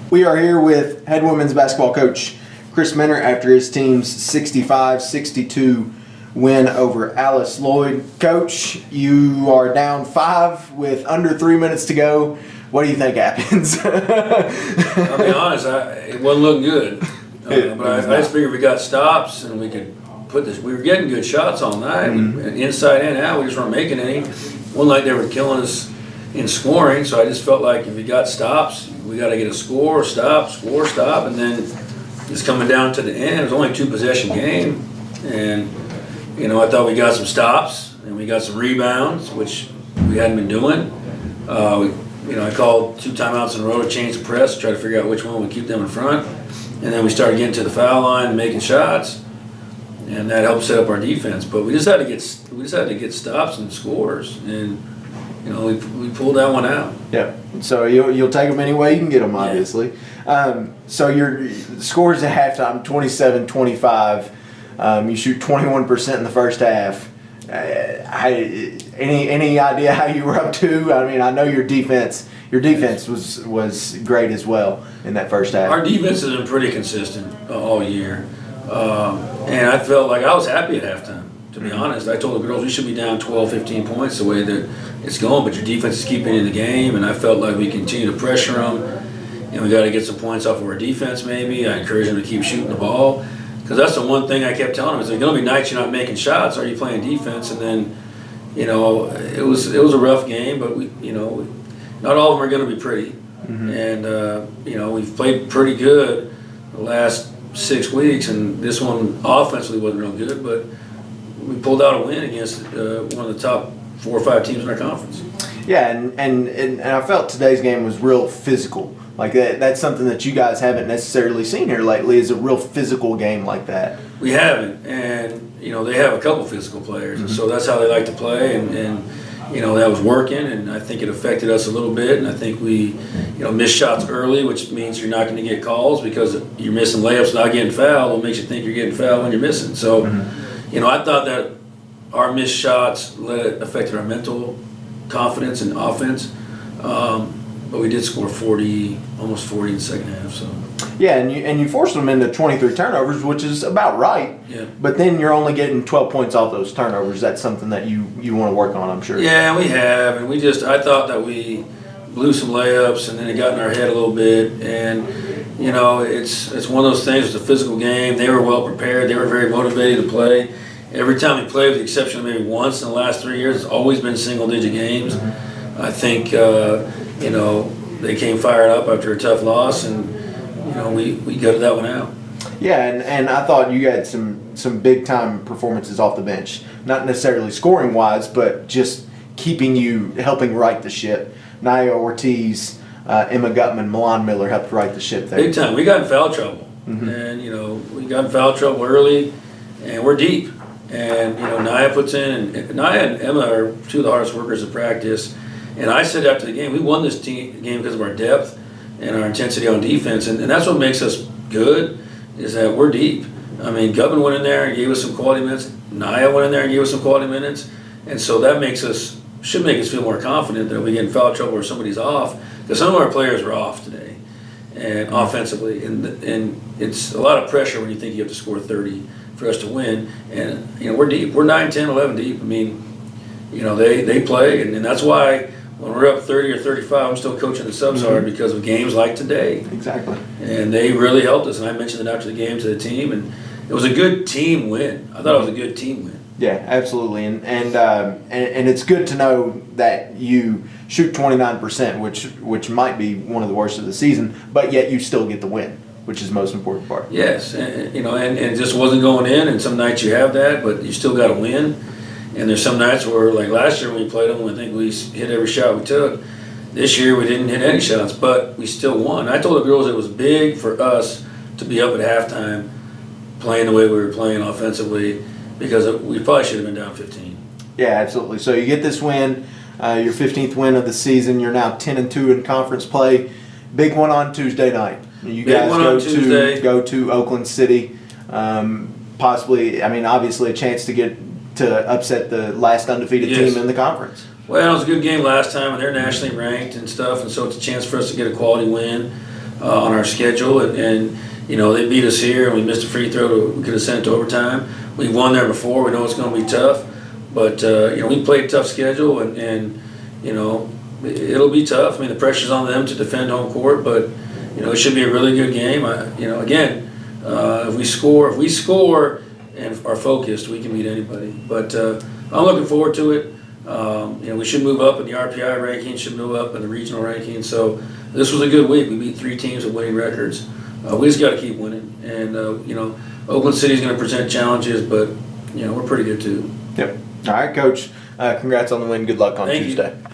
We are here with head women's basketball coach Chris Minner after his team's 65-62 win over Alice Lloyd. Coach, you are down 5 with under 3 minutes to go. What do you think happens? I'll be honest, it wasn't looking good. But I just figured we got stops and we could put this. We were getting good shots all night, inside and out. We just weren't making any. One night they were killing us in scoring, so I just felt like if we got stops, we got to get a score, stop, and then it's coming down to the end. It was only a 2-possession game, and I thought we got some stops and we got some rebounds, which we hadn't been doing. I called 2 timeouts in a row to change the press, try to figure out which one would keep them in front, and then we started getting to the foul line and making shots, and that helped set up our defense. But we just had to get stops and scores, and we pulled that one out. Yeah. So you'll take them any way you can get them, obviously. Yeah. So your scores at halftime 27-25. You shoot 21% in the first half. Any idea how you were up to? I mean, I know your defense was great as well in that first half. Our defense has been pretty consistent all year, and I felt like I was happy at halftime. To be honest, I told the girls we should be down 12, 15 points the way that it's going, but your defense is keeping in the game, and I felt like we continue to pressure them, and we got to get some points off of our defense maybe. I encourage them to keep shooting the ball, because that's the one thing I kept telling them is there's going to be nights you're not making shots, are you playing defense? And then, it was a rough game, but not all of them are going to be pretty. And, we've played pretty good the last 6 weeks, and this one offensively wasn't real good, but we pulled out a win against one of the top 4 or 5 teams in our conference. Yeah, and I felt today's game was real physical. Like that's something that you guys haven't necessarily seen here lately, is a real physical game like that. We haven't, and they have a couple physical players, and so that's how they like to play, and that was working, and I think it affected us a little bit, and I think we missed shots early, which means you're not going to get calls because you're missing layups, not getting fouled. What makes you think you're getting fouled when you're missing? So, I thought that our missed shots affected our mental confidence and offense. But we did score almost 40 in the second half. So yeah, and you forced them into 23 turnovers, which is about right. Yeah. But then you're only getting 12 points off those turnovers. That's something that you want to work on, I'm sure. Yeah, we have, and I thought that we blew some layups, and then it got in our head a little bit. And it's one of those things. It's a physical game. They were well prepared. They were very motivated to play. Every time we played, with the exception of maybe once in the last 3 years, it's always been single-digit games. I think. They came fired up after a tough loss, and we gutted that one out. Yeah, and I thought you had some big time performances off the bench, not necessarily scoring wise, but just helping right the ship. Nia Ortiz, Emma Gutman, Milan Miller helped right the ship there. Big time. We got in foul trouble, and we got in foul trouble early, and we're deep. And Nia puts in, and Nia and Emma are 2 of the hardest workers in practice. And I said after the game, we won this game because of our depth and our intensity on defense. And that's what makes us good, is that we're deep. I mean, Gutman went in there and gave us some quality minutes. Nia went in there and gave us some quality minutes. And so that should make us feel more confident that if we get in foul trouble or somebody's off, because some of our players are off today, and offensively. And it's a lot of pressure when you think you have to score 30 for us to win. And, we're deep. We're 9, 10, 11 deep. I mean, they play, and that's why when we're up 30 or 35, I'm still coaching the subs hard because of games like today. Exactly. And they really helped us, and I mentioned it after the game to the team, and it was a good team win. I thought it was a good team win. Yeah, absolutely, and it's good to know that you shoot 29%, which might be one of the worst of the season, but yet you still get the win, which is the most important part. Yes, and it just wasn't going in, and some nights you have that, but you still got to win. And there's some nights where, like last year when we played them, I think we hit every shot we took. This year we didn't hit any shots, but we still won. I told the girls it was big for us to be up at halftime playing the way we were playing offensively, because we probably should have been down 15. Yeah, absolutely. So you get this win, your 15th win of the season. You're now 10-2 in conference play. Big one on Tuesday night. You guys go to Oakland City. Possibly, obviously a chance to upset the last undefeated team in the conference. Well, it was a good game last time, and they're nationally ranked and stuff, and so it's a chance for us to get a quality win. on our schedule, and you know, they beat us here, and we missed a free throw. We could have sent it to overtime. We won there before. We know it's going to be tough, but you know, we played a tough schedule, and you know, it'll be tough. I mean, the pressure's on them to defend home court, but you know, it should be a really good game. You know, again, if we score and are focused, we can beat anybody. But I'm looking forward to it. You know, we should move up in the RPI ranking, should move up in the regional ranking. So this was a good week. We beat 3 teams with winning records. We just got to keep winning. And, you know, Oakland City's going to present challenges, but, you know, we're pretty good too. Yep. All right, Coach. Congrats on the win. Good luck on Tuesday. You.